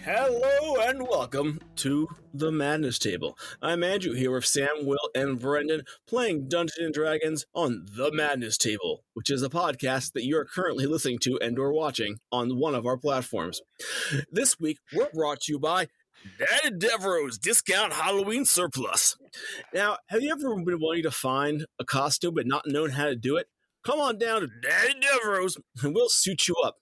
Hello and welcome to the Madness Table. I'm Andrew here with Sam, Will, and Brendan playing Dungeons & Dragons on the Madness Table, which is a podcast that you are currently listening to and or watching on one of our platforms. This week, we're brought to you by Daddy Devereaux's Discount Halloween Surplus. Now, have you ever been wanting to find a costume but not known how to do it? Come on down to Daddy Devereaux's and we'll suit you up.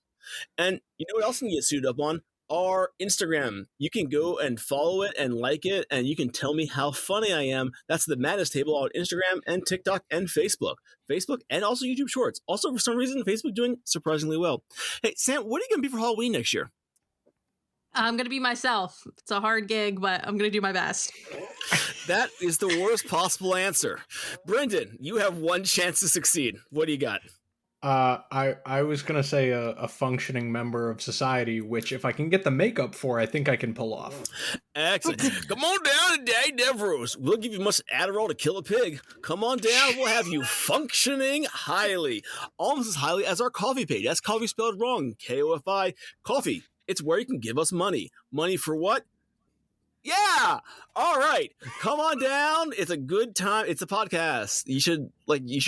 And you know what else you can get suited up on? Our Instagram. You can go and follow it and like it, and you can tell me how funny I am. That's the Madness Table on Instagram and TikTok and Facebook. Facebook and also YouTube Shorts. Also, for some reason, Facebook doing surprisingly well. Hey, Sam, what are you going to be for Halloween next year? I'm going to be myself. It's a hard gig, but I'm going to do my best. That is the worst possible answer. Brendan, you have one chance to succeed. What do you got? I was gonna say a functioning member of society, which if I can get the makeup for, I think I can pull off. Excellent. Come on down to Daddy Devereaux's. We'll give you much Adderall to kill a pig. Come on down. We'll have you functioning highly. Almost as highly as our coffee page. That's coffee spelled wrong. Kofi. Coffee. It's where you can give us money. Money for what? Yeah. All right. Come on down. It's a good time. It's a podcast. You should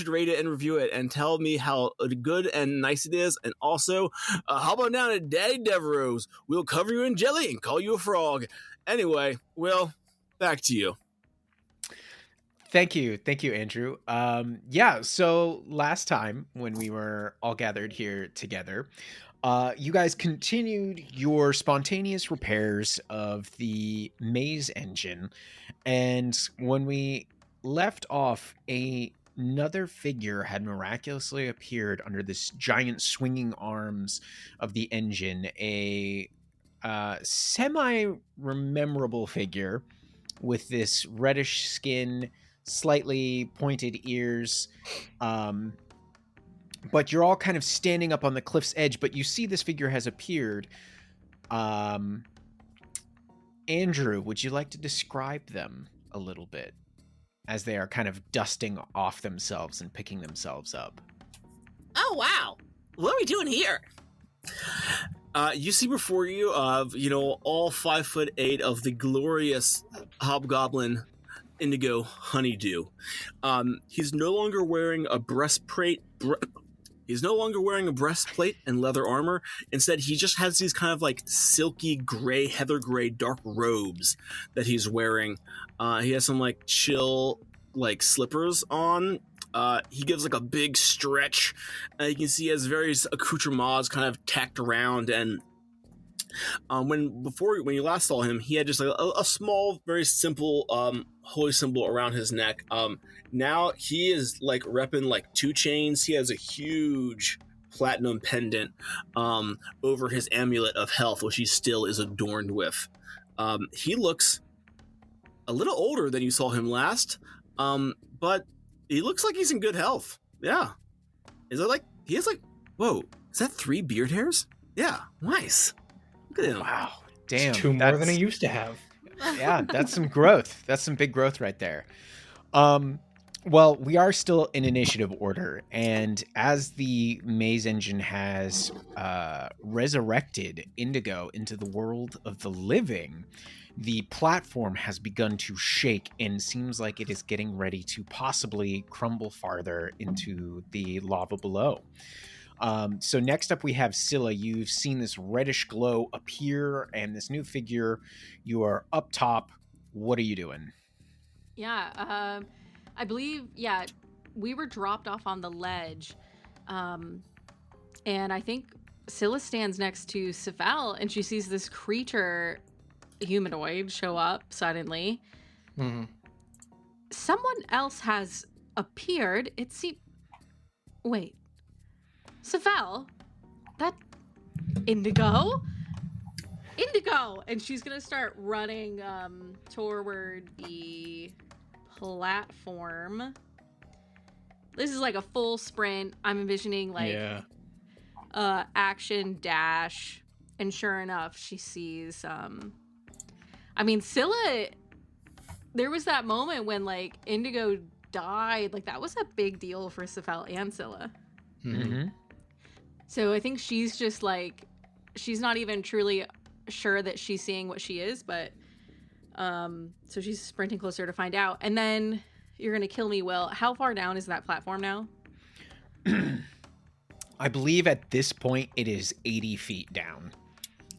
rate it and review it and tell me how good and nice it is. And also, how about down at Daddy Devereaux's? We'll cover you in jelly and call you a frog. Anyway, Will, back to you. Thank you, Andrew. So last time when we were all gathered here together, you guys continued your spontaneous repairs of the maze engine, and when we left off, another figure had miraculously appeared under this giant swinging arms of the engine, a semi-memorable figure with this reddish skin, slightly pointed ears, but you're all kind of standing up on the cliff's edge, but you see this figure has appeared. Andrew, would you like to describe them a little bit as they are kind of dusting off themselves and picking themselves up? Oh, wow. What are we doing here? You see before you, all 5'8" of the glorious hobgoblin Indigo Honeydew. He's no longer wearing a breastplate. He's no longer wearing a breastplate and leather armor. Instead, he just has these kind of like silky gray, heather gray, dark robes that he's wearing. He has some like chill, like slippers on. He gives like a big stretch. You can see he has various accoutrements kind of tacked around. And when you last saw him, he had just like a small, very simple holy symbol around his neck. Now he is like repping like 2 chains. He has a huge platinum pendant over his amulet of health, which he still is adorned with. He looks a little older than you saw him last, but he looks like he's in good health. Yeah. Whoa, is that 3 beard hairs? Yeah, nice. Look at him. Wow, damn. It's 2 more than he used to have. Yeah, that's some growth. That's some big growth right there. Well, we are still in initiative order, and as the maze engine has resurrected Indigo into the world of the living, the platform has begun to shake and seems like it is getting ready to possibly crumble farther into the lava below. So next up we have Scylla. You've seen this reddish glow appear and this new figure. You are up top. What are you doing? Yeah, I believe, we were dropped off on the ledge. And I think Scylla stands next to Sephel and she sees this creature, humanoid, show up suddenly. Mm-hmm. Someone else has appeared. Wait. Sephel? That Indigo? And she's gonna start running toward the platform. This is like a full sprint. I'm envisioning action dash, and sure enough, she sees Scylla. There was that moment when like Indigo died. Like that was a big deal for Sephel and Scylla. Mm-hmm. So I think she's just like, she's not even truly sure that she's seeing what she is, but so she's sprinting closer to find out. And then you're gonna kill me, Will. How far down is that platform now? I believe at this point it is 80 feet down.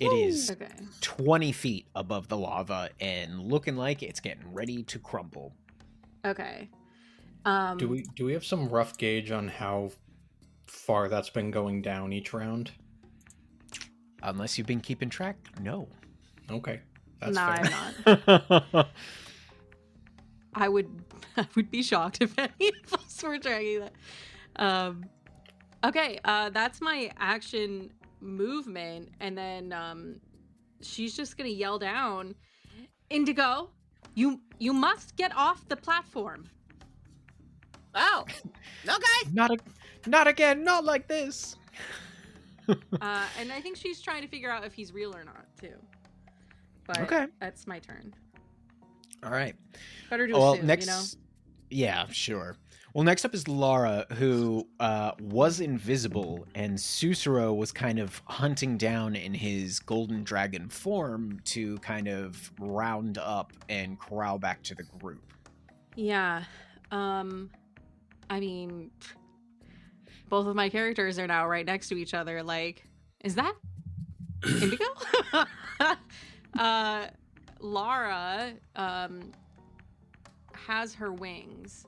It is Okay. 20 feet above the lava and looking like it's getting ready to crumble. Okay. Do we have some rough gauge on how far that's been going down each round? Unless you've been keeping track, no. Okay, that's No, fair. I'm not. I would be shocked if any of us were tracking that. Okay, that's my action movement, and then she's just gonna yell down, Indigo, you must get off the platform. Oh, okay. Not again, not like this. And I think she's trying to figure out if he's real or not too. But Okay. that's my turn. All right. Better to Well, assume, next, you know? yeah, sure. Well, next up is Lara, who was invisible, and Sussaro was kind of hunting down in his golden dragon form to kind of round up and corral back to the group. Yeah. I mean, both of my characters are now right next to each other. Like, is that Indigo? Lara has her wings,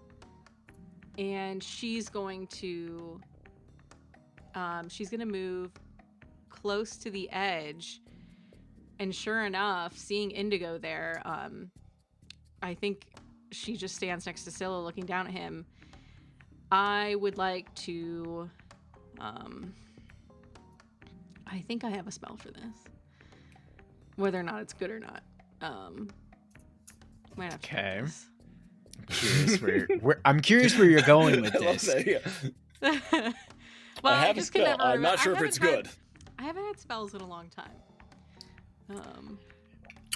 and she's going to move close to the edge, and sure enough, seeing Indigo there, I think she just stands next to Scylla looking down at him. I would like to I think I have a spell for this, whether or not it's good or not. Might have to Okay. practice. I'm curious where you're going with I love this. that, yeah. Well, I have a just can spell. never I'm not remember- sure I if it's haven't good. I haven't had spells in a long time.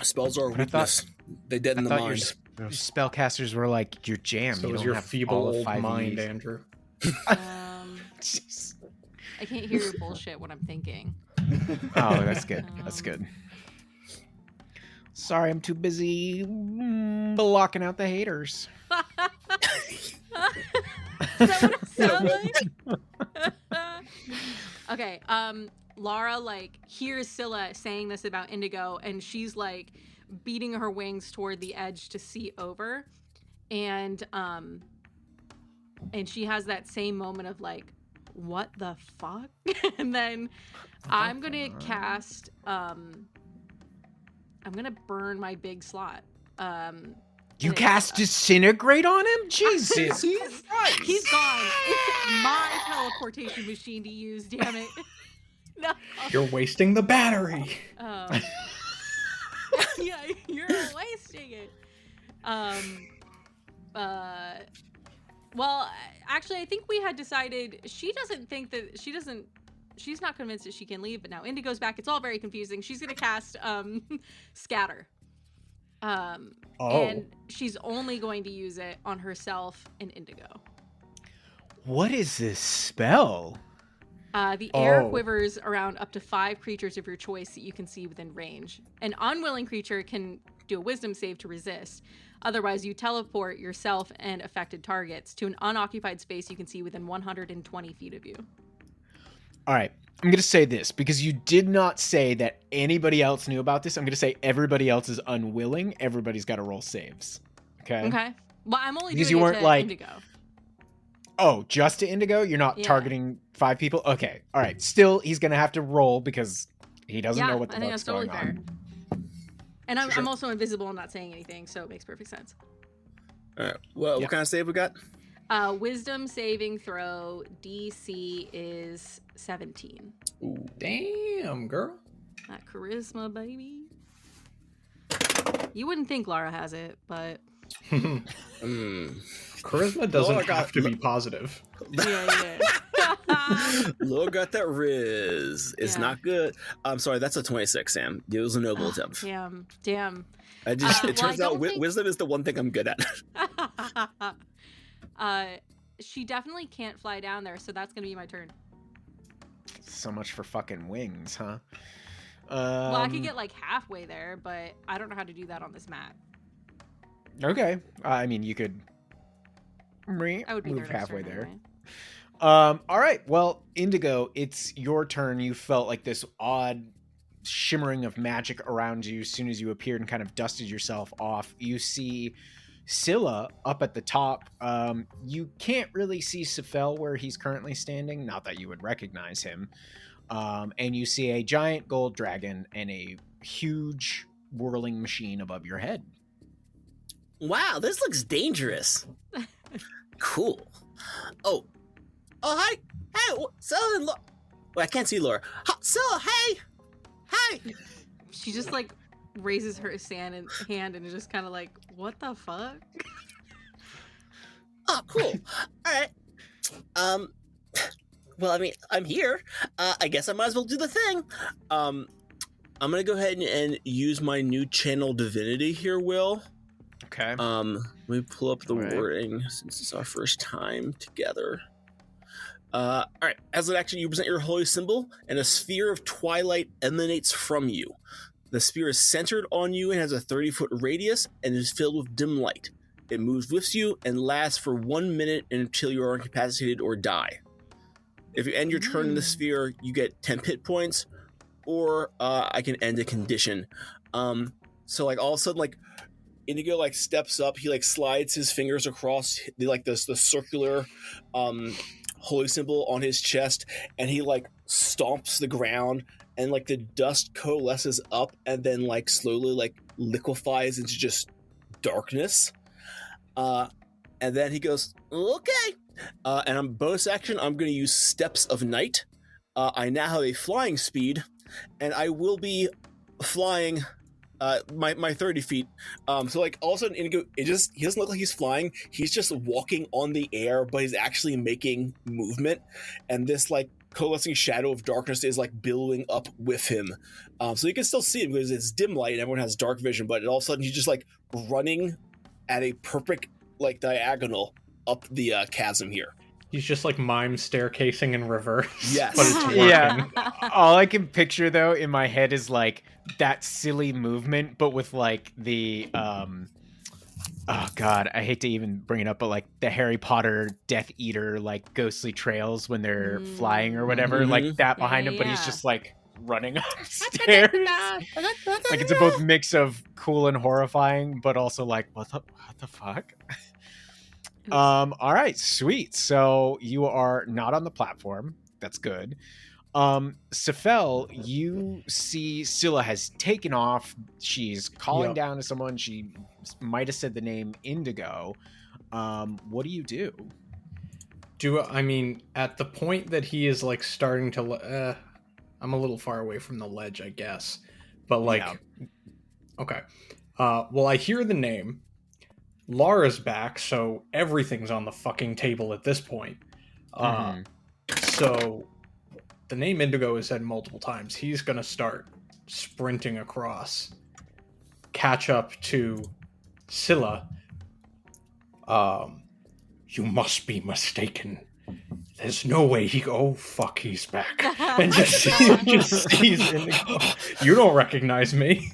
Spells are a But I thought- weakness. They deaden the thought your mind. Your spellcasters were like your jam. So you is don't your have feeble all of old 5 mind, E's. Andrew? Jeez. I can't hear your bullshit when I'm thinking. Oh, that's good. That's Um, good. Sorry, I'm too busy blocking out the haters. Is that what it sounds like? Okay, Lara like hears Scylla saying this about Indigo, and she's like beating her wings toward the edge to see over, and she has that same moment of like, what the fuck? And then I'm gonna cast I'm gonna burn my big slot. You and it's- cast Disintegrate on him? Jesus. He's gone. It's my teleportation machine to use, damn it. No. You're wasting the battery. Yeah, you're wasting it. Well, actually, I think we had decided she's not convinced that she can leave, but now Indigo's back. It's all very confusing. She's gonna cast Scatter. And she's only going to use it on herself and Indigo. What is this spell? The air Oh. quivers around up to 5 creatures of your choice that you can see within range. An unwilling creature can do a wisdom save to resist. Otherwise, you teleport yourself and affected targets to an unoccupied space you can see within 120 feet of you. All right. I'm going to say this because you did not say that anybody else knew about this. I'm going to say everybody else is unwilling. Everybody's got to roll saves. Okay? Okay. Well, I'm only Because doing you it weren't to like- Indigo. Oh, just to Indigo? You're not Yeah. targeting 5 people? Okay. All right. Still, he's going to have to roll because he doesn't know what the I think fuck's that's totally going fair. on. And I'm, Sure. I'm also invisible and not saying anything, so it makes perfect sense. All right. Well, Yeah. what kind of save we got? Wisdom saving throw DC is 17. Ooh. Damn, girl. That charisma, baby. You wouldn't think Lara has it, but Charisma doesn't Lord, have to be positive. yeah. Lord got that riz. It's Yeah. not good. I'm sorry, that's a 26, Sam. It was a noble attempt. Damn. I just, Well, it turns I out don't think- wisdom is the one thing I'm good at. She definitely can't fly down there, so that's gonna be my turn. So much for fucking wings, huh? Well, I could get like halfway there, but I don't know how to do that on this map. Okay. I mean, you could I would be move there next halfway turn there. anyway. All right. Well, Indigo, it's your turn. You felt like this odd shimmering of magic around you as soon as you appeared and kind of dusted yourself off. You see Scylla up at the top. You can't really see Sephel where he's currently standing, not that you would recognize him. And you see a giant gold dragon and a huge whirling machine above your head. Wow, this looks dangerous. Cool. Oh, hi. Hey, Scylla and Laura. Well, I can't see Laura. Scylla, hey. Hi. She just like raises her hand and is just kind of like, what the fuck? Oh, cool. All right. Well, I mean, I'm here. I guess I might as well do the thing. I'm gonna go ahead and use my new channel divinity here, Will. Okay. Let me pull up the All right. wording since it's our first time together. All right. As an action, you present your holy symbol, and a sphere of twilight emanates from you. The sphere is centered on you and has a 30-foot radius and is filled with dim light. It moves with you and lasts for 1 minute until you are incapacitated or die. If you end your turn in the sphere, you get 10 hit points, or I can end a condition. So like all of a sudden, like Indigo like steps up, he like slides his fingers across the circular holy symbol on his chest, and he like stomps the ground, and like the dust coalesces up and then like slowly like liquefies into just darkness. And then he goes, okay. And on bonus action, I'm going to use Steps of Night. I now have a flying speed, and I will be flying my 30 feet. So like all of a sudden Indigo, he doesn't look like he's flying. He's just walking on the air, but he's actually making movement. And this like coalescing shadow of darkness is like billowing up with him. So you can still see him because it's dim light and everyone has dark vision, but all of a sudden he's just like running at a perfect like diagonal up the chasm here. He's just like mime staircasing in reverse. Yes. But it's working. Yeah. All I can picture though in my head is like that silly movement, but with like the oh god, I hate to even bring it up, but like the Harry Potter Death Eater like ghostly trails when they're flying or whatever, like that behind him, but he's just like running upstairs. Like it's a both mix of cool and horrifying, but also like what the fuck? All right, sweet. So you are not on the platform. That's good. Sephel, you see Scylla has taken off. She's calling down to someone. She might have said the name Indigo. What do you do? I mean, at the point that he is like starting to, I'm a little far away from the ledge, I guess. But like, okay. Well, I hear the name. Lara's back, so everything's on the fucking table at this point. So the name Indigo is said multiple times. He's gonna start sprinting across, catch up to Scylla. You must be mistaken. There's no way oh fuck, he's back. And just sees Indigo. You don't recognize me.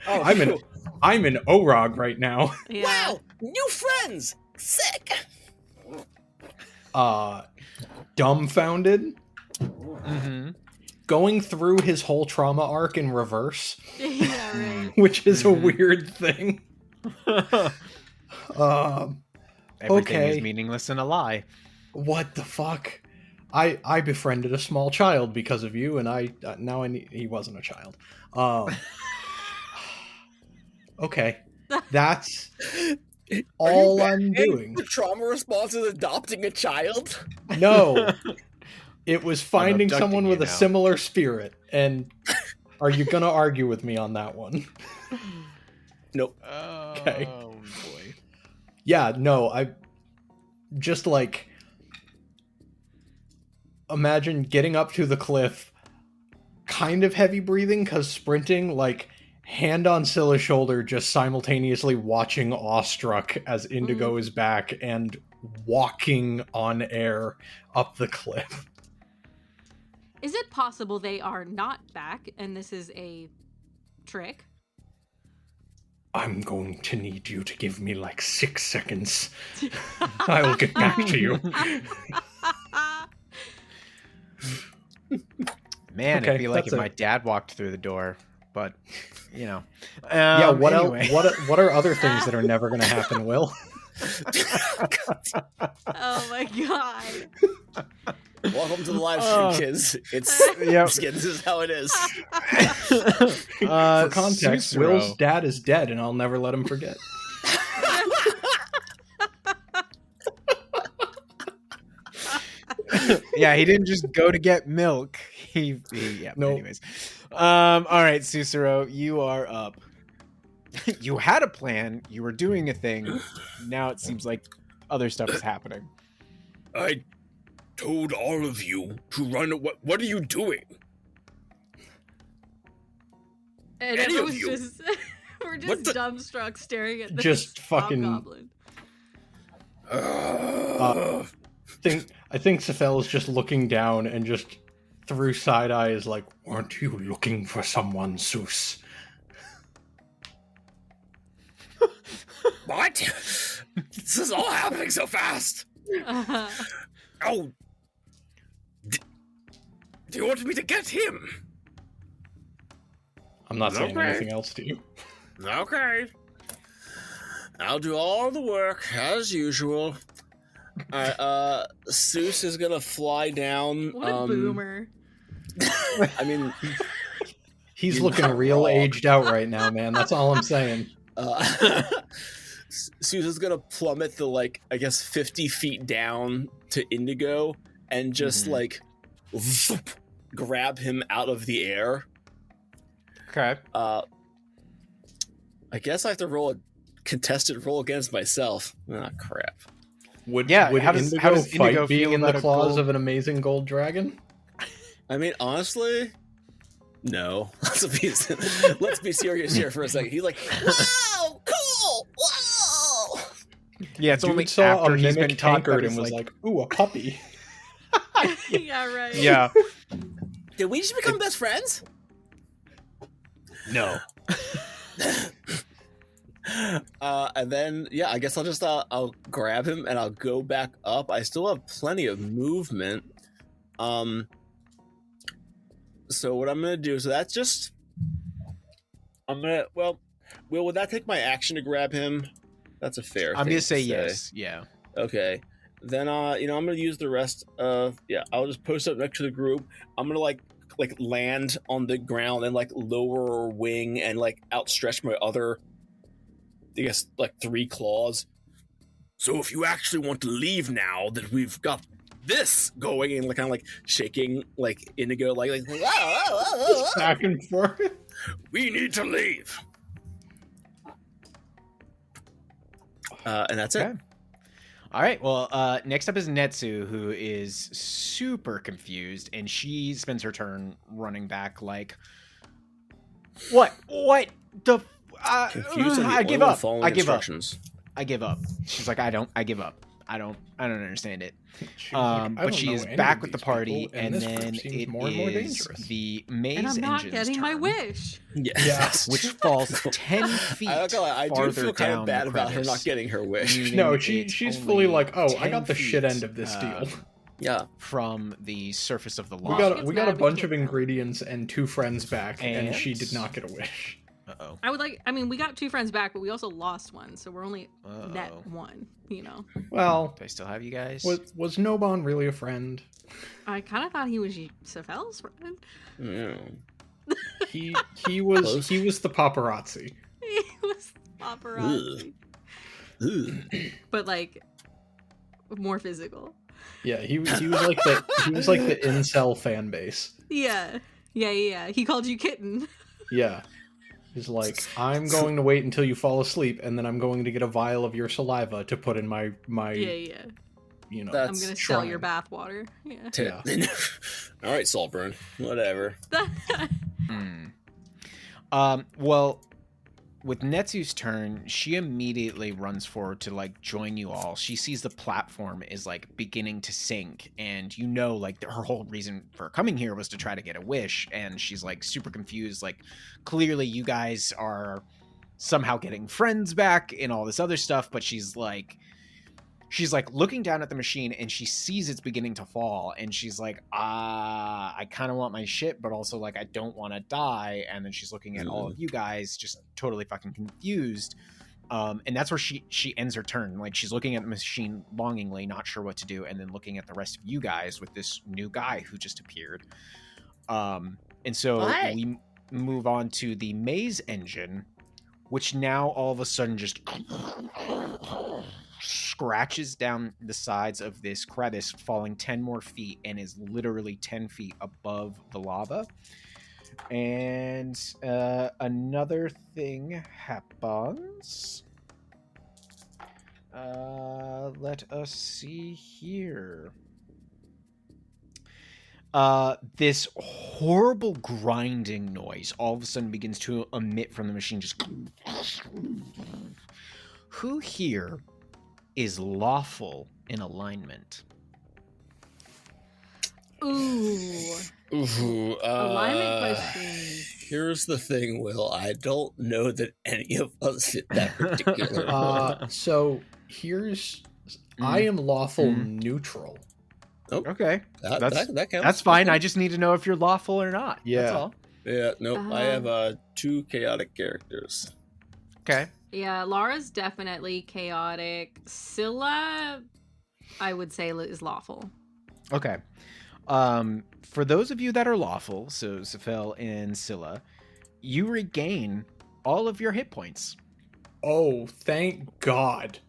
Oh, I'm in Orog right now. Yeah. Wow, new friends! Sick! Dumbfounded. Going through his whole trauma arc in reverse. Yeah, right. Which is a weird thing. Everything Okay. is meaningless and a lie. What the fuck? I befriended a small child because of you, and he wasn't a child. Okay. That's all I'm doing. The trauma response is adopting a child? No. It was finding abducting someone you with a now. similar spirit. And are you going to argue with me on that one? Nope. Okay. Oh, boy. Yeah, no, I just like imagine getting up to the cliff, kind of heavy breathing because sprinting, like hand on Scylla's shoulder, just simultaneously watching awestruck as Indigo is back and walking on air up the cliff. Is it possible they are not back and this is a trick? I'm going to need you to give me like 6 seconds. I will get back to you. Man, Okay, it'd be like that's if it. my dad walked through the door, but you know. Yeah, what anyway. what are other things that are never going to happen, Will? Oh my god. Welcome to the live stream, kids. It's Yep. this is how it is. For context, Sussaro. Will's dad is dead, and I'll never let him forget. Yeah, he didn't just go to get milk. He yeah. Nope. Anyways, all right, Sussaro, you are up. You had a plan. You were doing a thing. Now it seems like other stuff is happening. I told all of you to run. What are you doing? And Any of everyone's you? just we're What just the- dumbstruck staring at this Just fucking- hobgoblin. I think Sephel is just looking down and just through side eye is like, "Weren't you looking for someone, Seuss?" What? This is all happening so fast. Oh. Do you want me to get him? I'm not saying Okay. anything else to you. Okay. I'll do all the work as usual. Alright, Seuss is gonna fly down. What a boomer. I mean, He's You're looking not real wrong. aged out right now, man. That's all I'm saying. Seuss is gonna plummet the, like, I guess 50 feet down to Indigo and just, Mhm. like, zoop, grab him out of the air. Okay. I guess I have to roll a contested roll against myself. Ah, crap. Would Yeah, would how does Indigo Indigo fight being feel in the about a claws gold- of an amazing gold dragon? I mean, honestly, no. Let's be serious here for a second. He's like, "Wow, cool, wow." Yeah, it's Dude only saw after a he's been mimic taught that tankard it's and was like, "Ooh, a puppy." Yeah, right. yeah. Did we just become best friends? No. And then, yeah, I guess I'll grab him and I'll go back up. I still have plenty of movement. So what I'm gonna do? So that's just. Will, would that take my action to grab him? That's a fair. I'm thing gonna to say yes. Yeah. Okay. Then I'm gonna use the rest of I'll just post up next to the group. I'm gonna like land on the ground and like lower a wing and like outstretch my other, I guess, like 3 claws. So if you actually want to leave now that we've got this going, and like kind of like shaking like Indigo like whoa, whoa, whoa, whoa, Back and forth. we need to leave. And that's Okay. it. All right. Well, next up is Netsu, who is super confused, and she spends her turn running back like, "What? What the? Confused and I give up. I give up. instructions. I give up." She's like, I give up. I don't understand it." She was like, "I But don't she know is any back of with the these party, people, and this group then seems it more and more is dangerous." the maze And I'm not engine's getting my turn, wish. Yes. which falls 10 feet I do farther feel kind down of bad the about her crevice, not getting her wish. meaning No, it's she's only fully like, "Oh, I 10 got the shit feet, end of this deal. Yeah. from the surface of the We lava. got gets we got mad a we bunch can't of tell. ingredients and 2 friends back, and she And- did not get a wish." Uh-oh. We got 2 friends back, but we also lost one, so we're only net Uh-oh. 1, you know. Well, Do I still have you guys? was Nobon really a friend? I kind of thought he was Sephel's friend. Yeah. He was Close. the paparazzi. He was paparazzi. Ugh. But like more physical. Yeah, he was like the incel fan base. Yeah. He called you kitten. Yeah. He's like, "I'm going to wait until you fall asleep, and then I'm going to get a vial of your saliva to put in my Yeah. you know." That's I'm gonna shrine. sell your bathwater. Yeah. Yeah. All right, Saltburn. Whatever. Well, with Netsu's turn, she immediately runs forward to like join you all. She sees the platform is like beginning to sink, and you know, like her whole reason for coming here was to try to get a wish, and she's like super confused. Like, clearly you guys are somehow getting friends back and all this other stuff, but she's like looking down at the machine, and she sees it's beginning to fall, and she's like, I kind of want my shit, but also like I don't want to die. And then she's looking at all of you guys, just totally fucking confused. And that's where she ends her turn. Like, she's looking at the machine longingly, not sure what to do, and then looking at the rest of you guys with this new guy who just appeared. And so we move on to the maze engine, which now all of a sudden just scratches down the sides of this crevice, falling 10 more feet, and is literally 10 feet above the lava. And another thing happens. Let us see here. This horrible grinding noise all of a sudden begins to emit from the machine. Just who here is lawful in alignment? Ooh. Alignment questions. Here's the thing, Will. I don't know that any of us fit that particular. So here's I am lawful neutral. Oh, okay. That counts. That's fine. I just need to know if you're lawful or not. Yeah. That's all. Yeah, nope. I have 2 chaotic characters. Okay. Yeah, Lara's definitely chaotic. Scylla, I would say, is lawful. Okay. For those of you that are lawful, so Sephel and Scylla, you regain all of your hit points. Oh, thank God.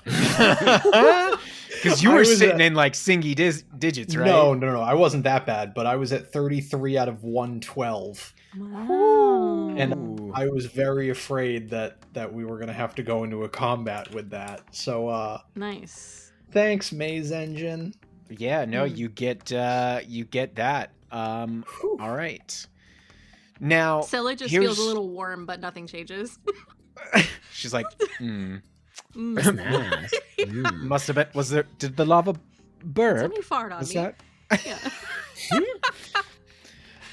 Because you were sitting in like singy digits, right? No. I wasn't that bad, but I was at 33 out of 112. Wow. And I was very afraid that we were going to have to go into a combat with that. So, nice. Thanks, Maze Engine. Yeah, no, you get that. All right. Now, Scylla just feels a little warm, but nothing changes. She's like, must have been. Did the lava burp? Somebody fart on Was me. that?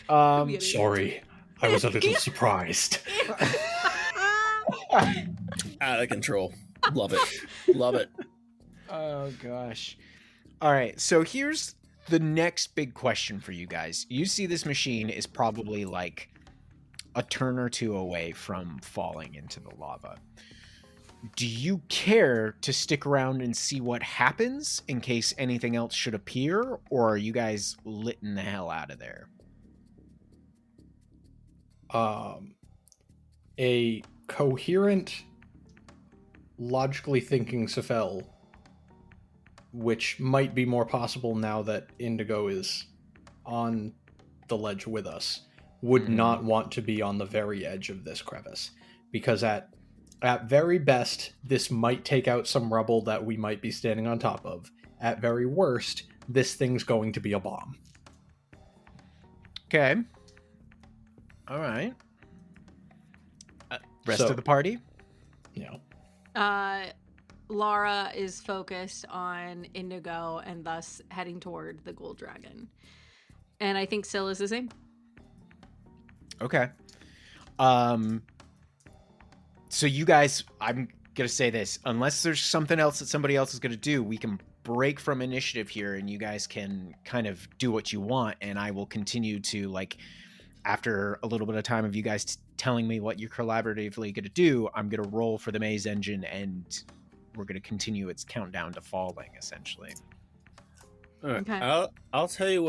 Yeah. Sorry, I was a little surprised. Out of control. Love it. Oh gosh. All right, so here's the next big question for you guys. You see this machine is probably like a turn or two away from falling into the lava. Do you care to stick around and see what happens in case anything else should appear, or are you guys litting the hell out of there? A coherent, logically thinking Sephel, which might be more possible now that Indigo is on the ledge with us, would not want to be on the very edge of this crevice. Because at very best, this might take out some rubble that we might be standing on top of. At very worst, this thing's going to be a bomb. Okay. All right. Rest of the party? Lara is focused on Indigo and thus heading toward the gold dragon. And I think Scylla's the same. Okay. So you guys, I'm going to say this. Unless there's something else that somebody else is going to do, we can break from initiative here and you guys can kind of do what you want. And I will continue to, like, after a little bit of time of you guys telling me what you're collaboratively going to do, I'm going to roll for the maze engine and we're going to continue its countdown to falling, essentially. All right. Okay. I'll tell you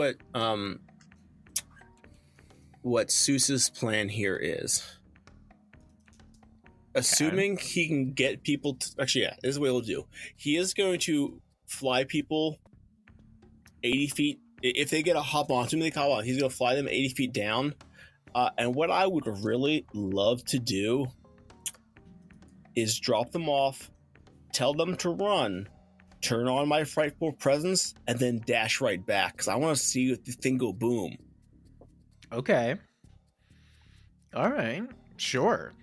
what Seuss's plan here is. Assuming he can get people to, actually, yeah, this is what he'll do. He is going to fly people 80 feet. If they get a hop on, assuming they hop on, he's going to fly them 80 feet down. And what I would really love to do is drop them off, tell them to run, turn on my frightful presence, and then dash right back. Because I want to see the thing go boom. Okay. All right. Sure.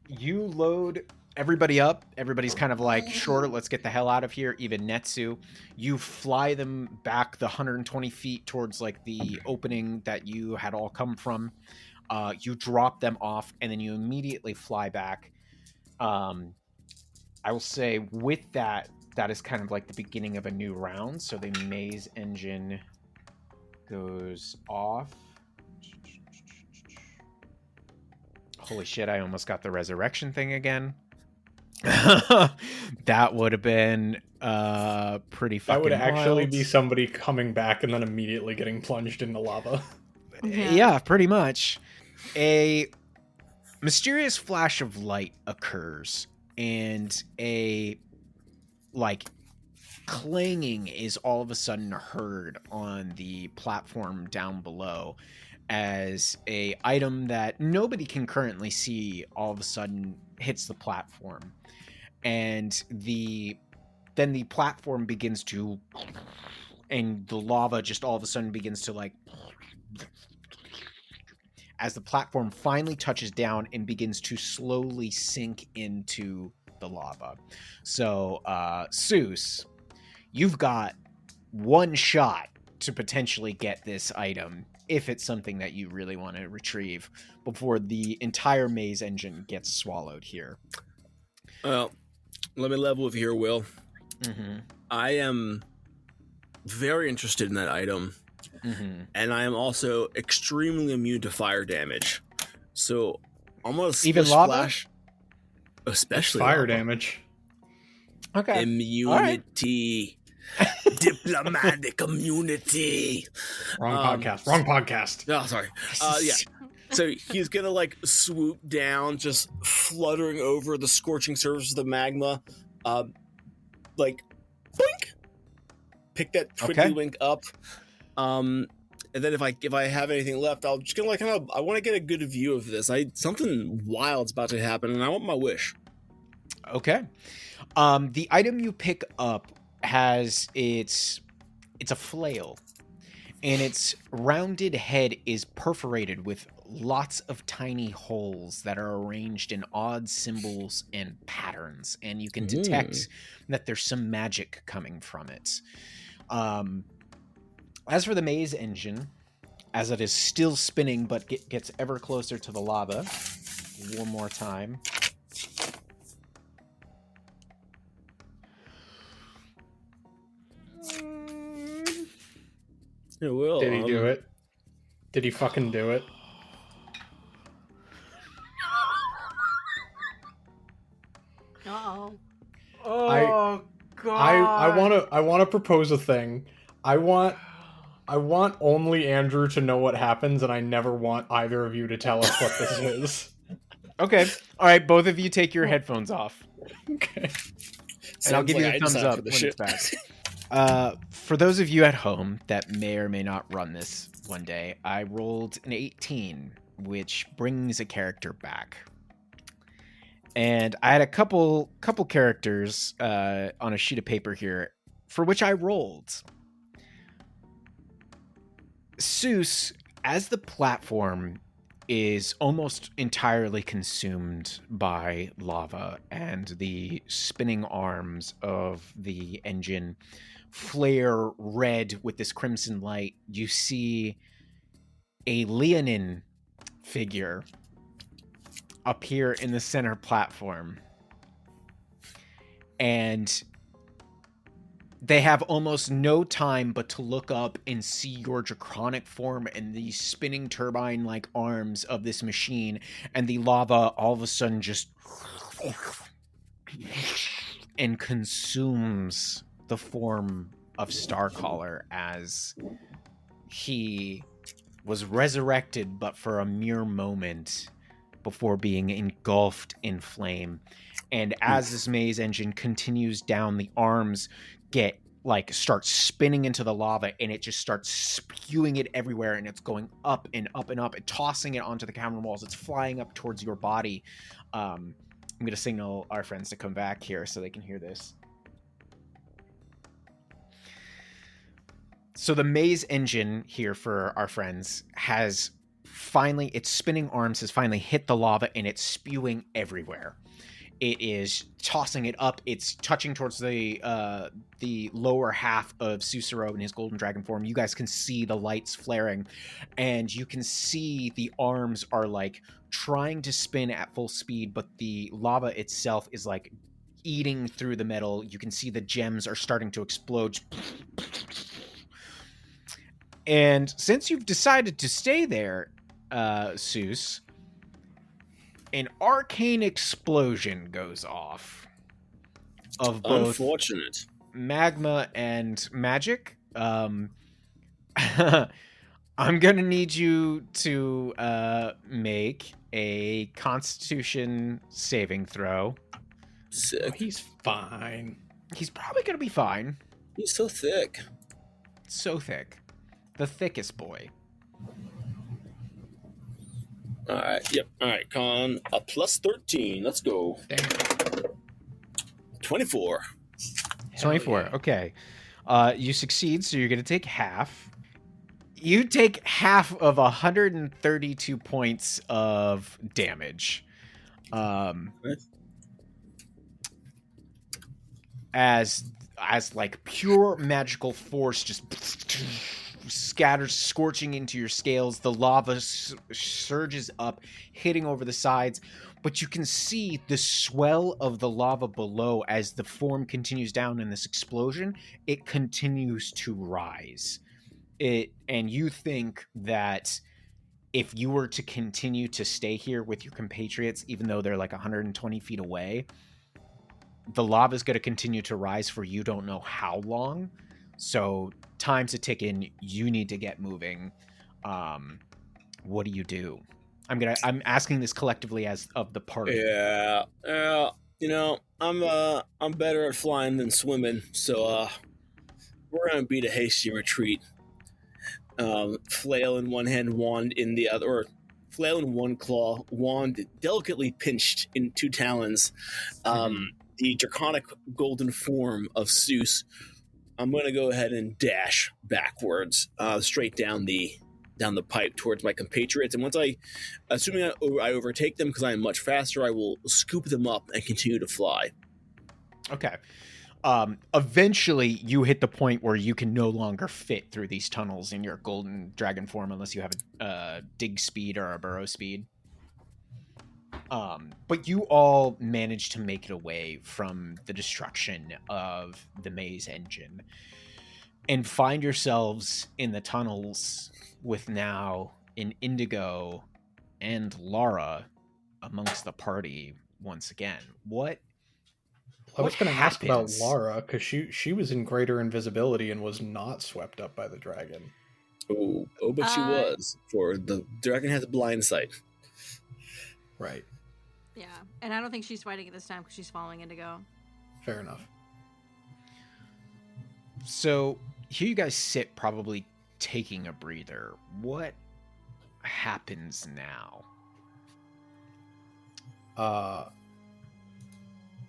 You load everybody up. Everybody's kind of like, sure, let's get the hell out of here. Even Netsu. You fly them back the 120 feet towards like the opening that you had all come from. You drop them off, and then you immediately fly back. I will say with that is kind of like the beginning of a new round. So the maze engine goes off. Holy shit, I almost got the resurrection thing again. That would have been pretty fucking That would actually wild. be somebody coming back and then immediately getting plunged into lava. Yeah, pretty much. A mysterious flash of light occurs, and a like clanging is all of a sudden heard on the platform down below, as a item that nobody can currently see all of a sudden hits the platform, and then the platform begins to, and the lava just all of a sudden begins to like, as the platform finally touches down and begins to slowly sink into the lava. So Seuss, you've got one shot to potentially get this item if it's something that you really want to retrieve before the entire maze engine gets swallowed here. Well, let me level with you here, Will. Mm-hmm. I am very interested in that item, and I am also extremely immune to fire damage. So I'm gonna even lava, splash, especially fire lava. damage. Okay, Immunity. Diplomatic immunity. Wrong podcast. Oh, sorry. Yeah. So he's gonna like swoop down, just fluttering over the scorching surface of the magma, like boink. Pick that twiddly wink up, and then if I have anything left, I'll just gonna like I want to get a good view of this. Something wild's about to happen, and I want my wish. Okay. The item you pick up has it's a flail, and its rounded head is perforated with lots of tiny holes that are arranged in odd symbols and patterns, and you can detect that there's some magic coming from it. As for the maze engine, as it is still spinning but gets ever closer to the lava, one more time. It will. Did he do it? Did he fucking do it? Uh-oh. Oh God! I wanna propose a thing. I want only Andrew to know what happens, and I never want either of you to tell us what this is. Okay. All right, both of you take your headphones off. Okay. And I'll give you a thumbs up when it's back. For those of you at home that may or may not run this one day, I rolled an 18, which brings a character back. And I had a couple characters on a sheet of paper here for which I rolled. Seuss, as the platform is almost entirely consumed by lava and the spinning arms of the engine flare red with this crimson light, you see a Leonin figure appear in the center platform. And they have almost no time but to look up and see your draconic form and the spinning turbine-like arms of this machine, and the lava all of a sudden just and consumes the form of Starcaller as he was resurrected but for a mere moment before being engulfed in flame. And as this maze engine continues down, the arms start spinning into the lava, and it just starts spewing it everywhere, and it's going up and up and up and tossing it onto the camera walls. It's flying up towards your body. I'm going to signal our friends to come back here so they can hear this. So the maze engine here for our friends has its spinning arms has finally hit the lava, and it's spewing everywhere. It is tossing it up. It's touching towards the lower half of Sussaro in his golden dragon form. You guys can see the lights flaring, and you can see the arms are like trying to spin at full speed, but the lava itself is like eating through the metal. You can see the gems are starting to explode. And since you've decided to stay there, Seuss, an arcane explosion goes off of both unfortunate magma and magic. I'm gonna need you to make a Constitution saving throw. Sick. Oh, he's fine. He's probably gonna be fine. He's so thick. So thick. The thickest boy. Alright, yep. Alright, Con, a plus 13. Let's go. Damn. 24. 24. Yeah. Okay. You succeed, so you're going to take half. You take half of 132 points of damage. As like pure magical force just scatters, scorching into your scales. The lava surges up, hitting over the sides, but you can see the swell of the lava below as the form continues down in this explosion. It continues to rise. And you think that if you were to continue to stay here with your compatriots, even though they're like 120 feet away, the lava is going to continue to rise for you don't know how long. So time's a ticking. You need to get moving. What do you do? I'm asking this collectively as of the party. Yeah. You know, I'm better at flying than swimming, so we're gonna beat a hasty retreat. Flail in one hand, wand in the other, or flail in one claw, wand delicately pinched in two talons. The draconic golden form of Seuss. I'm going to go ahead and dash backwards, straight down the pipe towards my compatriots. And once assuming I overtake them because I am much faster, I will scoop them up and continue to fly. Okay. Eventually, you hit the point where you can no longer fit through these tunnels in your golden dragon form unless you have a dig speed or a burrow speed. But you all managed to make it away from the destruction of the maze engine and find yourselves in the tunnels with now an Indigo and Lara amongst the party once again. I was going to ask about happens? Lara, because she was in greater invisibility and was not swept up by the dragon. Oh, but she was. For the dragon has blind sight. Right. Yeah, and I don't think she's fighting at this time because she's following Indigo. Fair enough. So here you guys sit, probably taking a breather. What happens now?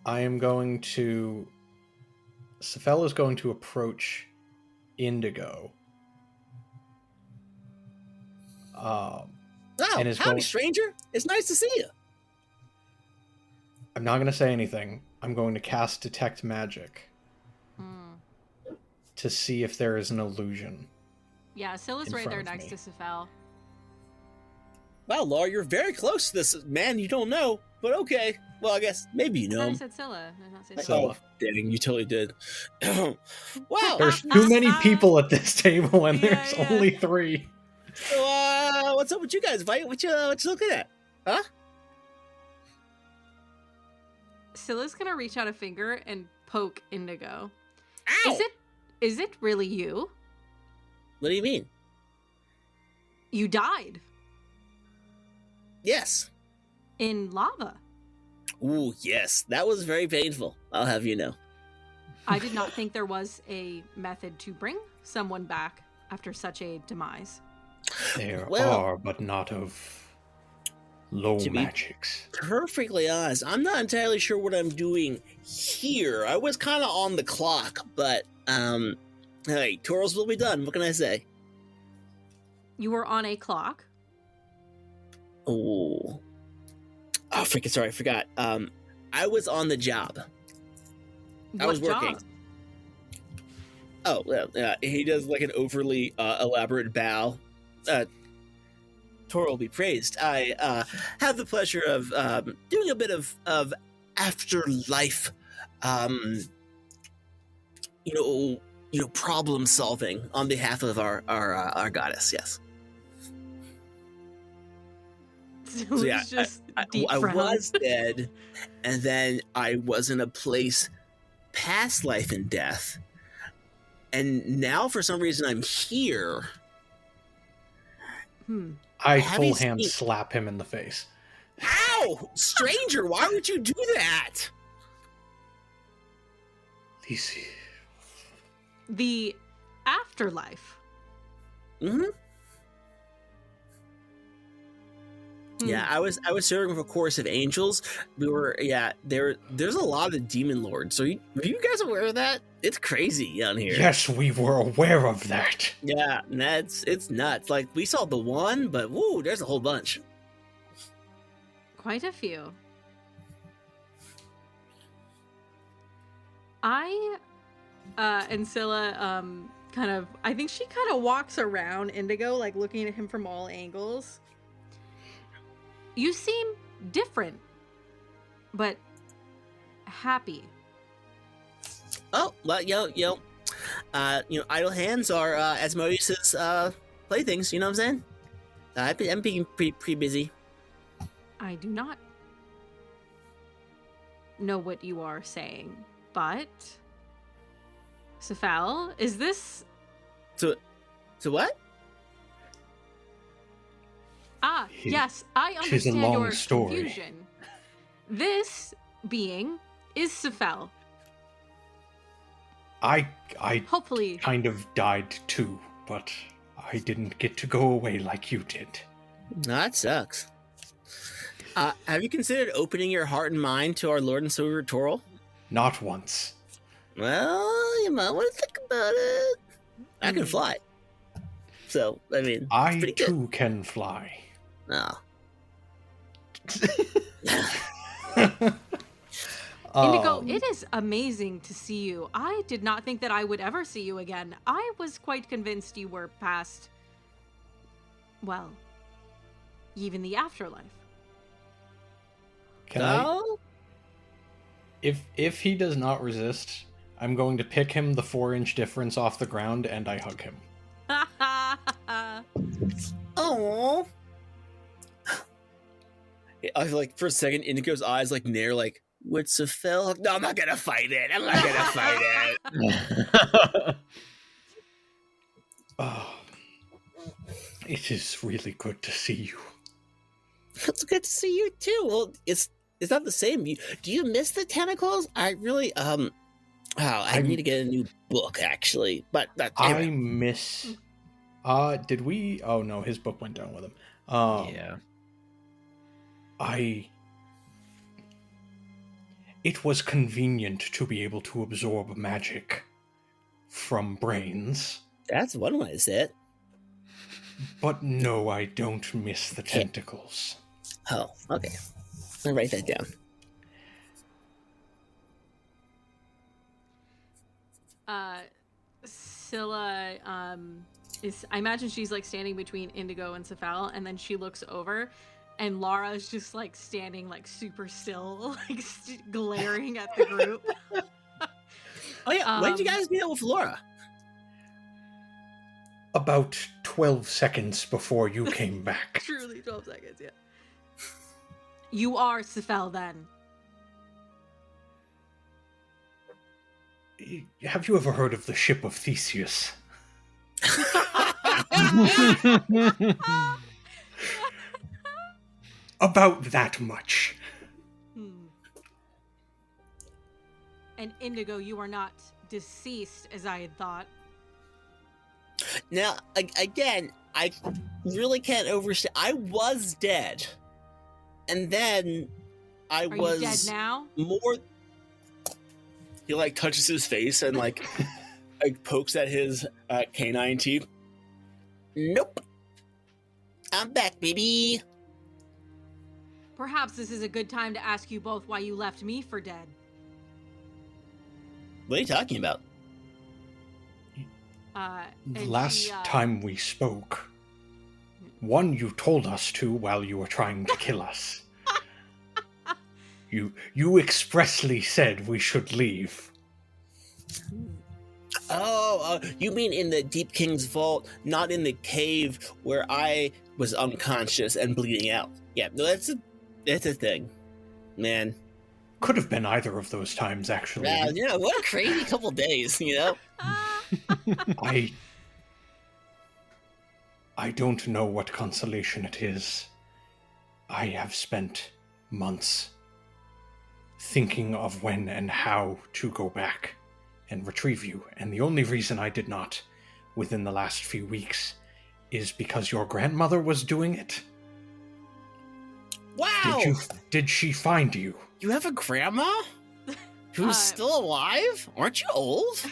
I am going to... Sephel is going to approach Indigo. And is howdy, stranger. It's nice to see you. I'm not going to say anything. I'm going to cast Detect Magic to see if there is an illusion. Yeah, Scylla's right there next to Sephel. Wow, Laura, you're very close to this man you don't know, but okay. Well, I guess maybe you know I him. said Scylla. I did not say Scylla. Sephel. Oh, dang, you totally did. Wow. There's too many people at this table, and there's Yeah. only 3. So, what's up with you guys, Vite? What you looking at? Huh? Scylla's gonna reach out a finger and poke Indigo. Ow! Is it really you? What do you mean? You died Yes. in lava. Ooh, yes. That was very painful, I'll have you know. I did not think there was a method to bring someone back after such a demise. There Well, are, but not of low to be- magics. Perfectly honest, I'm not entirely sure what I'm doing here. I was kind of on the clock, but, hey, Toros will be done. What can I say? You were on a clock. Oh, freaking sorry, I forgot. I was on the job. I was working. Job? Oh, well, he does like an overly elaborate bow. Tor will be praised. I have the pleasure of doing a bit of afterlife, problem solving on behalf of our goddess. Yes. So yeah, it's just I deep frown. was dead, and then I was in a place past life and death, and now for some reason I'm here. I Have full you hand seen- slap him in the face. Ow! Stranger, why would you do that? Lisi. The afterlife. Mm-hmm. Yeah, I was serving with a chorus of angels. We were there's a lot of demon lords. So are you guys aware of that? It's crazy down here. Yes, we were aware of that. Yeah, and it's nuts. Like we saw the one, but woo, there's a whole bunch. Quite a few. And Scylla I think she kind of walks around Indigo, like looking at him from all angles. You seem different, but happy. Oh, well, idle hands are Asmodeus's playthings. You know what I'm saying? I'm being pretty busy. I do not know what you are saying, but Sephel, is this? So what? Yes, I understand long your story. confusion. This being is Sephel. I Hopefully, kind of died too, but I didn't get to go away like you did. That sucks. Have you considered opening your heart and mind to our Lord and Savior Toral? Not once. Well, you might want to think about it. I can fly. So, I mean, it's I pretty good. too can fly. Oh. Indigo, it is amazing to see you. I did not think that I would ever see you again. I was quite convinced you were past, well, even the afterlife. Can I? If he does not resist, I'm going to pick him the 4-inch difference off the ground and I hug him. Oh. I feel like for a second, Indigo's eyes like nair, like, what's a fell? No, I'm not gonna fight it. I'm not gonna fight it. Oh, it is really good to see you. It's good to see you too. Well, it's not the same. Do you miss the tentacles? I really I need to get a new book actually. But I miss. Did we? Oh no, his book went down with him. Yeah. It was convenient to be able to absorb magic from brains. That's one way to say it. But no, I don't miss the tentacles. Oh, okay. I'll write that down. Scylla, I imagine she's like standing between Indigo and Sephel, and then she looks over, and Laura's just like standing like super still, like glaring at the group. Oh yeah, when did you guys meet up with Laura? About 12 seconds before you came back. Truly 12 seconds, yeah. You are Sephel then. Have you ever heard of the ship of Theseus? About that much. And Indigo, you are not deceased as I had thought. Now, again, I really can't overstate. I was dead. And then I was you dead now? More. He like touches his face and like pokes at his canine teeth. Nope. I'm back, baby. Perhaps this is a good time to ask you both why you left me for dead. What are you talking about? Last time we spoke, one, you told us to while you were trying to kill us. You expressly said we should leave. Oh, you mean in the Deep King's vault, not in the cave where I was unconscious and bleeding out. Yeah, no, that's a thing, man. Could have been either of those times, actually. Yeah, what a crazy couple days, you know? I don't know what consolation it is. I have spent months thinking of when and how to go back and retrieve you, and the only reason I did not within the last few weeks is because your grandmother was doing it. Wow! Did she find you? You have a grandma? Who's still alive? Aren't you old?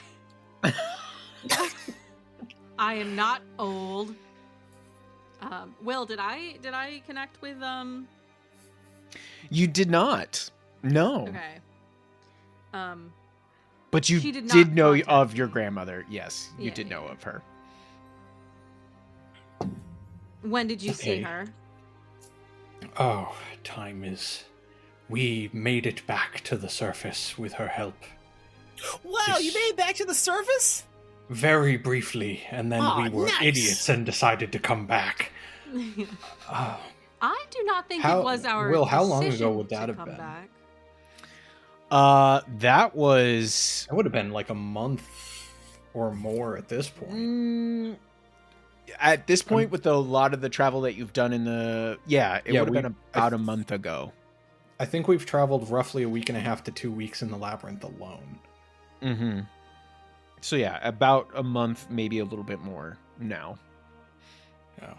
I am not old. Will, did I connect with You did not. No. Okay. But you did did know contact of me. your grandmother. Yes, you Yeah, did know yeah. of her. When did you see Okay. her? Oh, time is... We made it back to the surface with her help. Wow, you Yes. made it back to the surface? Very briefly, and then Aw, we were nice. idiots and decided to come back. I do not think How- it was our Will, how long ago decision would that to have come been? back. That was It would have been like a month or more at this point. at this point with a lot of the travel that you've done in the it Yeah, would have been about a month ago. I think we've traveled roughly a week and a half to 2 weeks in the labyrinth alone. Mm-hmm. So yeah, about a month, maybe a little bit more now. Yeah.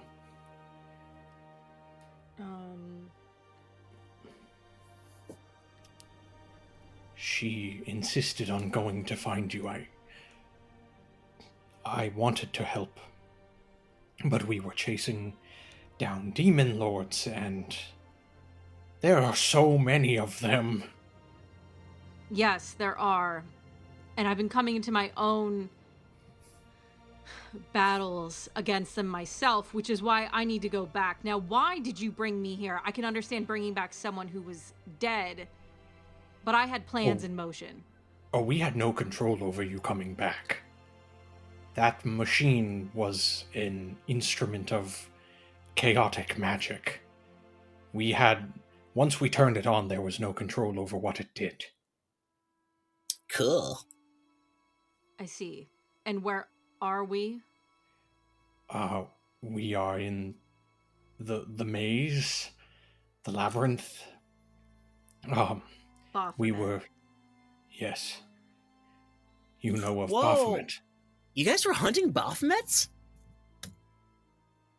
She insisted on going to find you. I wanted to help, but we were chasing down demon lords, and there are so many of them. Yes, there are. And I've been coming into my own battles against them myself, which is why I need to go back. Now, why did you bring me here? I can understand bringing back someone who was dead, but I had plans in motion. Oh, we had no control over you coming back. That machine was an instrument of chaotic magic. Once we turned it on, there was no control over what it did. Cool. I see. And where are we? We are in the maze, the labyrinth. We Baphomet. were... Yes. You know of Whoa. Baphomet. You guys were hunting Baphomets?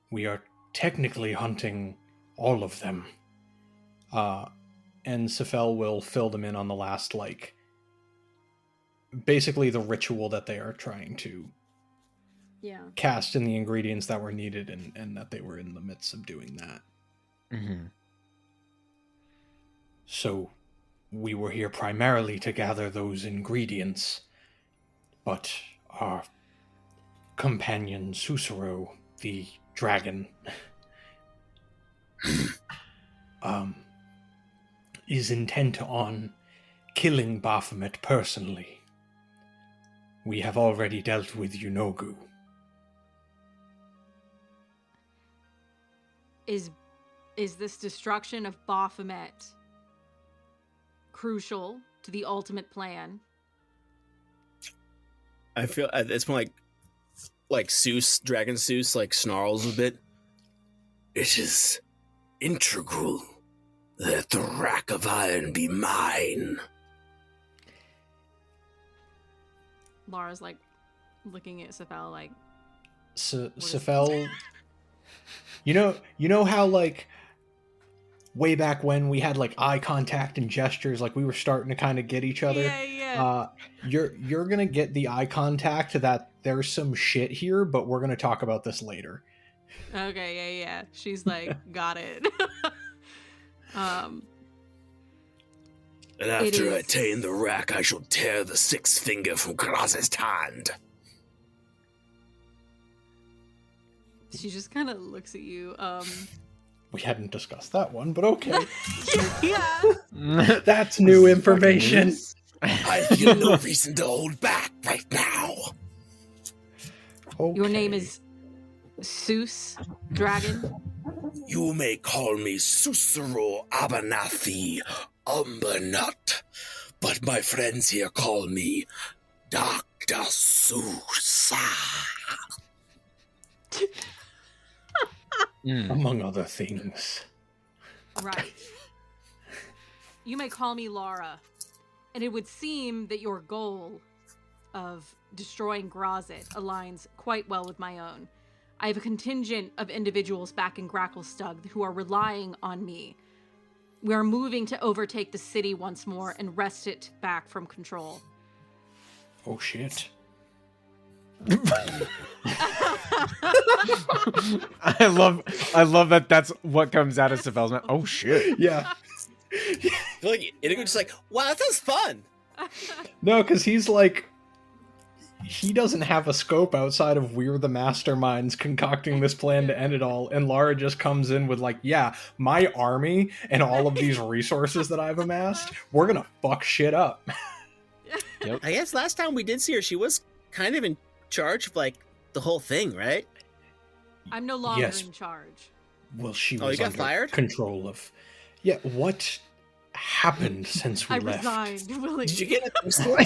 We are technically hunting all of them. And Sephel will fill them in on the last, basically the ritual that they are trying to cast and the ingredients that were needed, and that they were in the midst of doing that. Mm-hmm. So we were here primarily to gather those ingredients, but our companion Sussaro, the dragon, is intent on killing Baphomet personally. We have already dealt with Yunogu. Is this destruction of Baphomet crucial to the ultimate plan? I feel at this point like Seuss, Dragon Seuss, snarls a bit. It is integral that the rack of iron be mine. Laura's looking at Sephel Sephel, you know how way back when we had eye contact and gestures, we were starting to kind of get each other. Yeah. You're gonna get the eye contact that there's some shit here, but we're gonna talk about this later. Okay, yeah. She's got it. Um, And It after I is- attain the rack, I shall tear the sixth finger from Graz's hand. she just kind of looks at you. We hadn't discussed that one, but okay. Yeah. That's new information. I feel no reason to hold back right now. Okay. Your name is Seuss Dragon. You may call me Sussaro Abernathy Umbernut, but my friends here call me Dr. Susa. among other things. Right. You may call me Laura. And it would seem that your goal of destroying Grazit aligns quite well with my own. I have a contingent of individuals back in Gracklestug who are relying on me. We are moving to overtake the city once more and wrest it back from control. Oh shit. I love that that's what comes out of Sephel's mouth. Oh shit. Yeah. I feel like Inigo just like, wow, that sounds fun. No, because he's like, he doesn't have a scope outside of we're the masterminds concocting this plan to end it all. And Lara just comes in with like, yeah, my army and all of these resources that I've amassed, we're gonna fuck shit up. Yep. I guess last time we did see her, she was kind of in charge of like the whole thing, right? I'm no longer Yes. in charge. Well, she Oh, was you got under fired? control of. Yeah, what happened since we I left? resigned willingly. Did you get a story?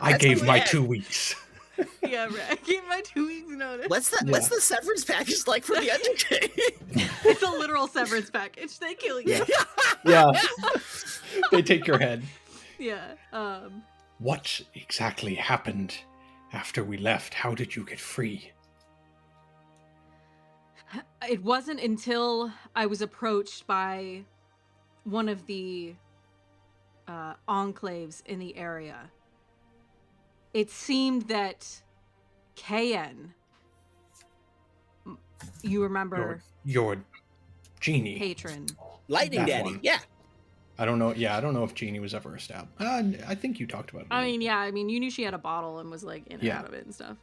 I gave my rad. 2 weeks. Yeah, right. I gave my 2 weeks notice. What's the severance package like for the Underking? It's a literal severance package. They kill you. Yeah. They take your head. Yeah. What exactly happened after we left? How did you get free? It wasn't until I was approached by one of the enclaves in the area. It seemed that KN, you remember, Your genie. patron. Lightning That Daddy, one. yeah. I don't know. Yeah, I don't know if genie was ever established. I think you talked about it. I mean, yeah, I mean, you knew she had a bottle and was like in and Yeah. out of it and stuff.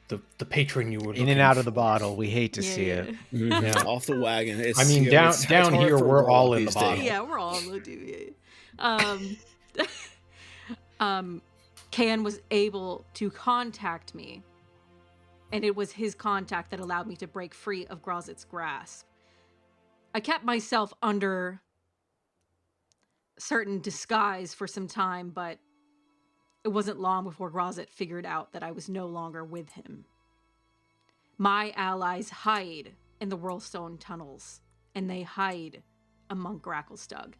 The patron you were In and looking out of the for. bottle. We hate to Yeah, see yeah. it. Yeah. Off the wagon. It's, I mean, you know, down- it's down hard here, for we're a all roll in the these bottle. days. Yeah, we're all in the dude. Kan was able to contact me, and it was his contact that allowed me to break free of Grazit's grasp. I kept myself under certain disguise for some time, but it wasn't long before Grazit figured out that I was no longer with him. My allies hide in the Whirlstone tunnels, and they hide among Gracklestug.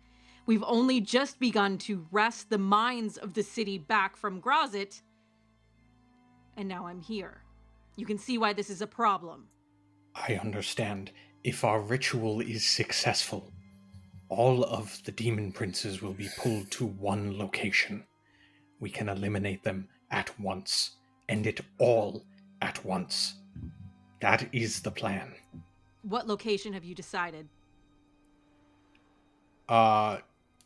We've only just begun to wrest the minds of the city back from Grazit, and now I'm here. You can see why this is a problem. I understand. If our ritual is successful, all of the demon princes will be pulled to one location. We can eliminate them at once. End it all at once. That is the plan. What location have you decided?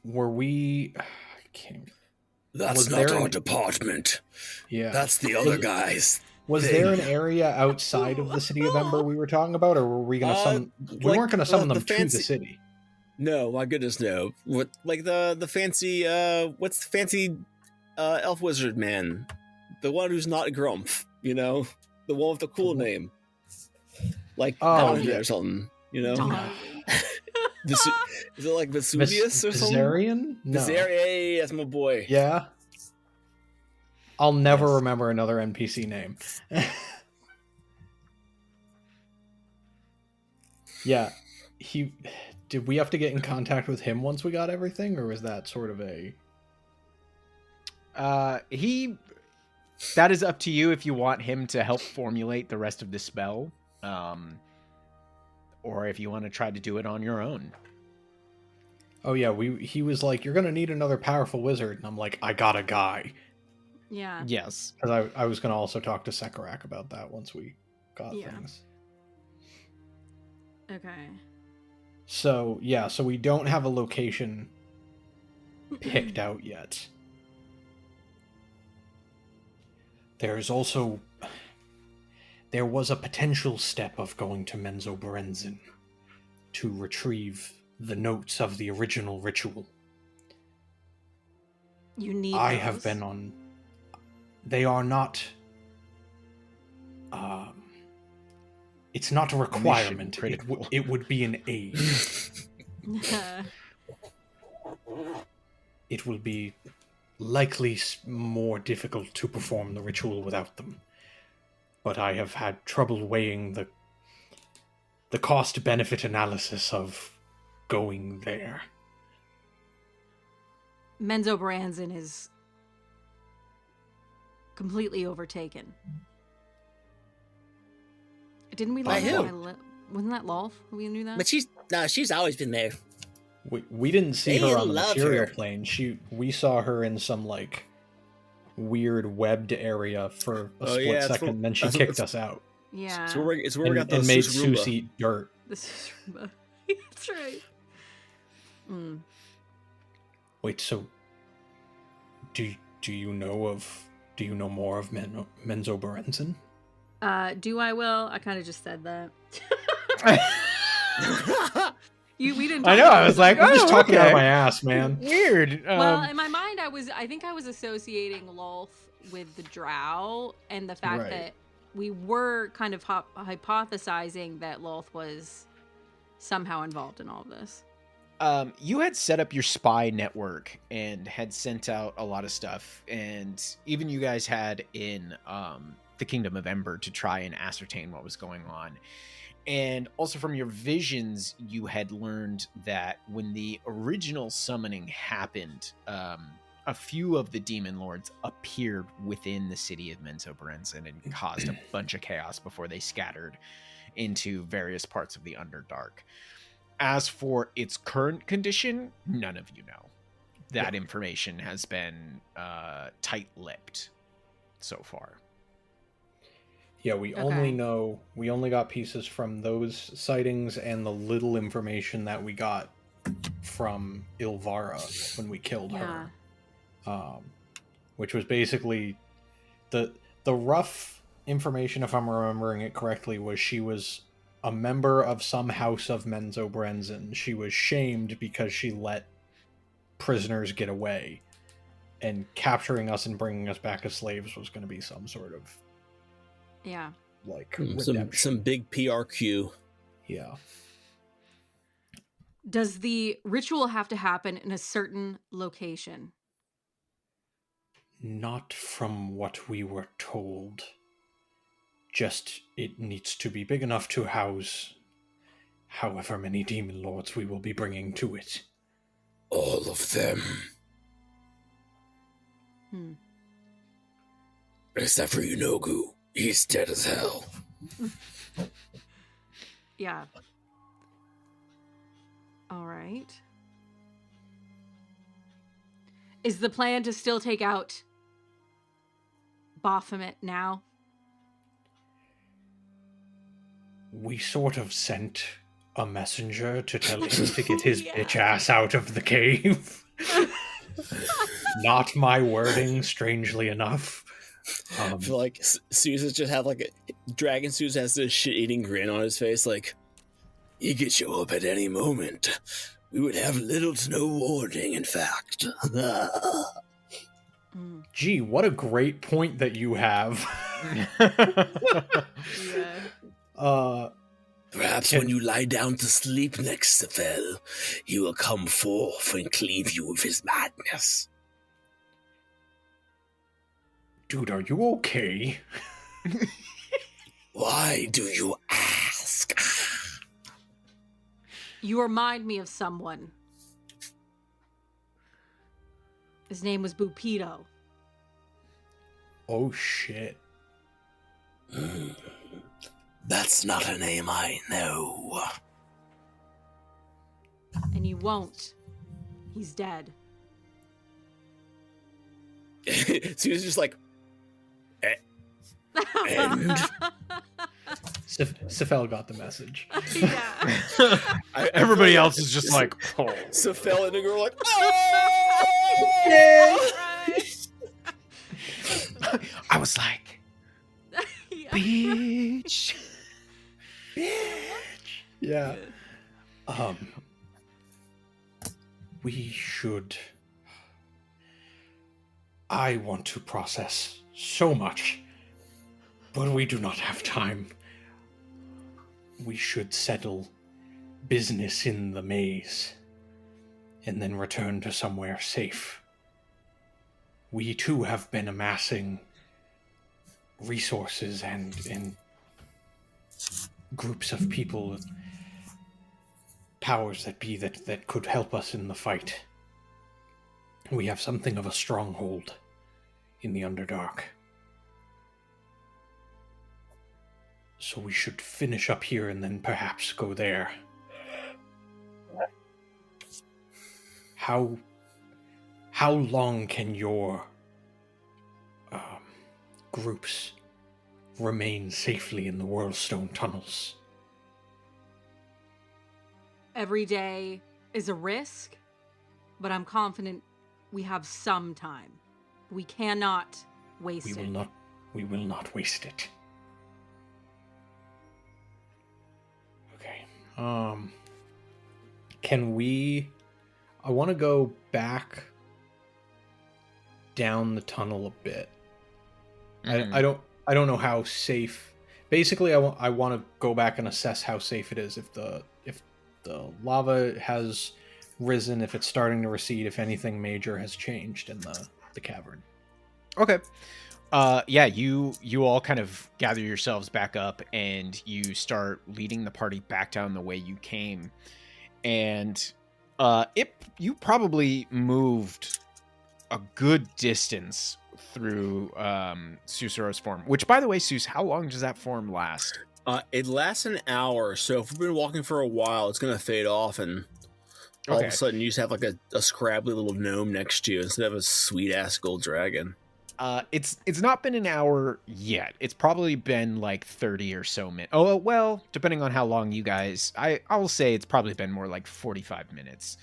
Were we... I can't... That's Was not there our an- department. Yeah. That's the other guys. Was thing. there an area outside of the city of Ember we were talking about, or were we going to summon... We like, weren't going to summon the them to fancy- the city. No, my goodness, no. What, like the fancy, what's the fancy elf wizard man? The one who's not a Grumpf, you know? The one with the cool name. Like, Oh, Donovan yeah. or something, you know? Donovan. Is it like Vesuvius or something? Viserion? No. Hey, that's my boy. Yeah. I'll never Yes. remember another NPC name. Yeah. Did we have to get in contact with him once we got everything, or was that sort of a... That is up to you if you want him to help formulate the rest of the spell, or if you want to try to do it on your own. Oh yeah, he was like, you're gonna need another powerful wizard, and I'm like, I got a guy. Yeah. Yes. Because I was gonna also talk to Sekarak about that once we got Yeah. things. Okay. So, yeah, so we don't have a location picked out yet. There was a potential step of going to Menzoberranzan to retrieve the notes of the original ritual. You need I those. have been on... They are not... it's not a requirement. It would be an aid. It will be likely more difficult to perform the ritual without them. But I have had trouble weighing the cost-benefit analysis of going there. Menzoberranzan is completely overtaken. Didn't we? By who? Wasn't that Lolf? We knew that. But she's always been there. We didn't see They her on the love material her. plane. We saw her in some like weird webbed area for a split second, and then she kicked us out. Yeah. It's where we got and those made Sussaro. Seuss eat dirt. This is That's right. Wait, so do you know more of Menzoberranzan? Do I will? I kind of just said that. We didn't. I know. I was like, I'm just talking out of my ass, man. Weird. Well, in my mind, I think I was associating Lolth with the Drow, and the fact that we were kind of hypothesizing that Lolth was somehow involved in all of this. You had set up your spy network and had sent out a lot of stuff, and even you guys had in the Kingdom of Ember to try and ascertain what was going on. And also from your visions, you had learned that when the original summoning happened, a few of the demon lords appeared within the city of Menzoberranzan and caused a bunch of chaos before they scattered into various parts of the Underdark. As for its current condition, none of you know. That information has been tight-lipped so far. Yeah, we only got pieces from those sightings and the little information that we got from Ilvara when we killed her. Which was basically the rough information, if I'm remembering it correctly, was she was a member of some house of Menzoberranzan. She was shamed because she let prisoners get away, and capturing us and bringing us back as slaves was going to be some sort of like some big PRQ. Yeah. Does the ritual have to happen in a certain location? Not from what we were told. Just it needs to be big enough to house however many demon lords we will be bringing to it. All of them. Except for Yunogu. He's dead as hell. Yeah. All right. Is the plan to still take out Baphomet now? We sort of sent a messenger to tell him to get his bitch ass out of the cave. Not my wording, strangely enough. I feel like Susan just have like a Dragon Susan has this shit-eating grin on his face, like he could show up at any moment. We would have little to no warning, in fact. Gee, what a great point that you have. Perhaps when you lie down to sleep next to Sephel, he will come forth and cleave you with his madness. Dude, are you okay? Why do you ask? You remind me of someone. His name was Bupito. Oh, shit. That's not a name I know. And you won't. He's dead. Susan's just like, and Sephel got the message. Yeah. Everybody else is just like, oh. Sephel and Igor are like, Right. I was like, Yeah. bitch. Yeah. We should. I want to process so much, but we do not have time. We should settle business in the maze and then return to somewhere safe. We too have been amassing resources and groups of people, powers that be that could help us in the fight. We have something of a stronghold in the Underdark. So we should finish up here and then perhaps go there. How long can your groups remain safely in the Whirlstone tunnels? Every day is a risk, but I'm confident we have some time. We cannot waste it. We will not waste it. Okay. Can we... I want to go back down the tunnel a bit. I don't know how safe. Basically, I want to go back and assess how safe it is. If the lava has risen, if it's starting to recede, if anything major has changed in the cavern. Okay. Yeah, you all kind of gather yourselves back up and you start leading the party back down the way you came. And you probably moved a good distance through Sussaro's form. Which, by the way, Sus, how long does that form last? It lasts an hour, so if we've been walking for a while, it's going to fade off, and all of a sudden you just have like a scrabbly little gnome next to you instead of a sweet-ass gold dragon. It's not been an hour yet. It's probably been like 30 or so minutes. Oh, well, depending on how long you guys... I will say it's probably been more like 45 minutes.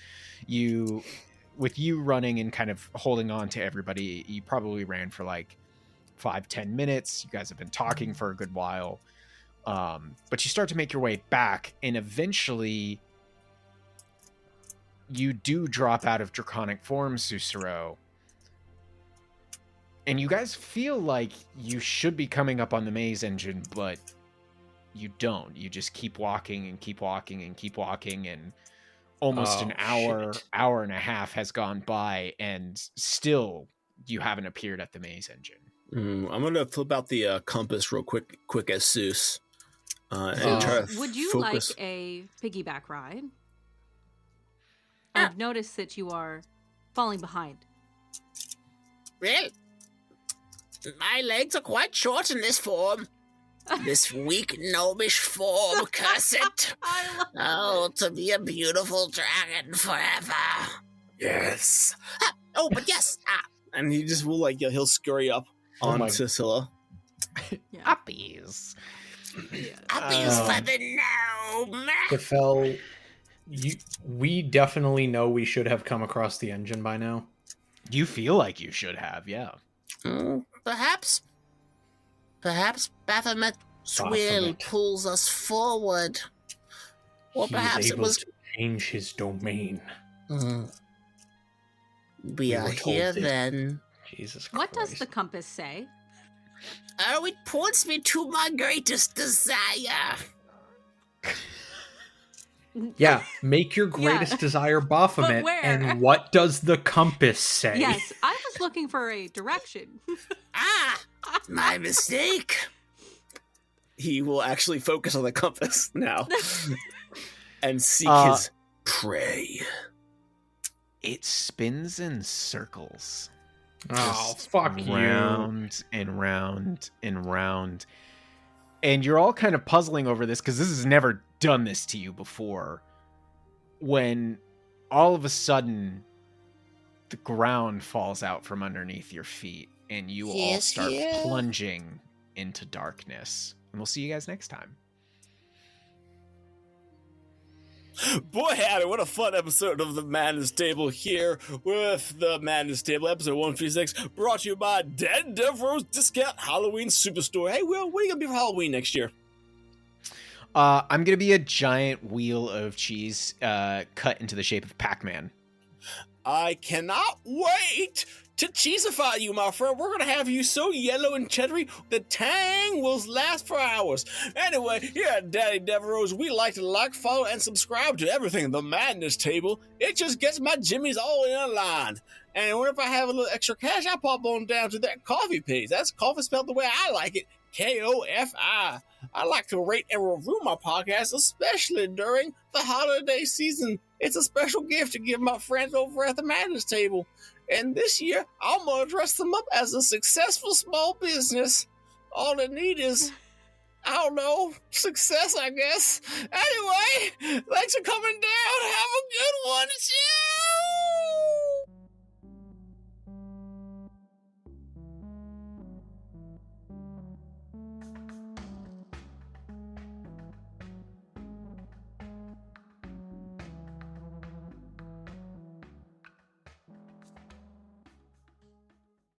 With you running and kind of holding on to everybody, you probably ran for like 5-10 minutes. You guys have been talking for a good while. But you start to make your way back, and eventually you do drop out of draconic form, Sussaro. And you guys feel like you should be coming up on the maze engine, but you don't. You just keep walking and keep walking and keep walking, and almost an hour and a half has gone by, and still you haven't appeared at the maze engine. I'm going to flip out the compass real quick as Seuss. And try to Would you focus. like a piggyback ride? I've noticed that you are falling behind. Well, my legs are quite short in this form. This weak gnomish form, curse it. Oh, to be a beautiful dragon forever. Yes. But yes. And he just will he'll scurry up onto Scylla. Yeah. Uppies. Yeah. Uppies for the gnome. Sephel, we definitely know we should have come across the engine by now. You feel like you should have, yeah. Perhaps Baphomet's will pulls us forward. Or perhaps He's it able was... to change his domain. We are were told here this. then. Jesus Christ. What does the compass say? Oh, it points me to my greatest desire. Yeah, make your greatest desire Baphomet, where? and what does the compass say? Yes, I was looking for a direction. My mistake. He will actually focus on the compass now and seek his prey. It spins in circles. Oh, fuck you. Round and round and round. And you're all kind of puzzling over this because this has never done this to you before. When all of a sudden the ground falls out from underneath your feet and you all start plunging into darkness. And we'll see you guys next time. Boy, howdy, what a fun episode of the Madness Table here with the Madness Table, episode 136, brought to you by Dead Devereaux's Discount Halloween Superstore. Hey, Will, what are you going to be for Halloween next year? I'm going to be a giant wheel of cheese cut into the shape of Pac-Man. I cannot wait to cheesify you, my friend. We're going to have you so yellow and cheddary, the tang will last for hours. Anyway, here at Daddy Devereaux's, we like to like, follow, and subscribe to everything The Madness Table. It just gets my jimmies all in a line. And whenever I have a little extra cash, I pop on down to that coffee page. That's coffee spelled the way I like it, Kofi. I like to rate and review my podcast, especially during the holiday season. It's a special gift to give my friends over at the Madness Table. And this year, I'm going to dress them up as a successful small business. All they need is, I don't know, success, I guess. Anyway, thanks for coming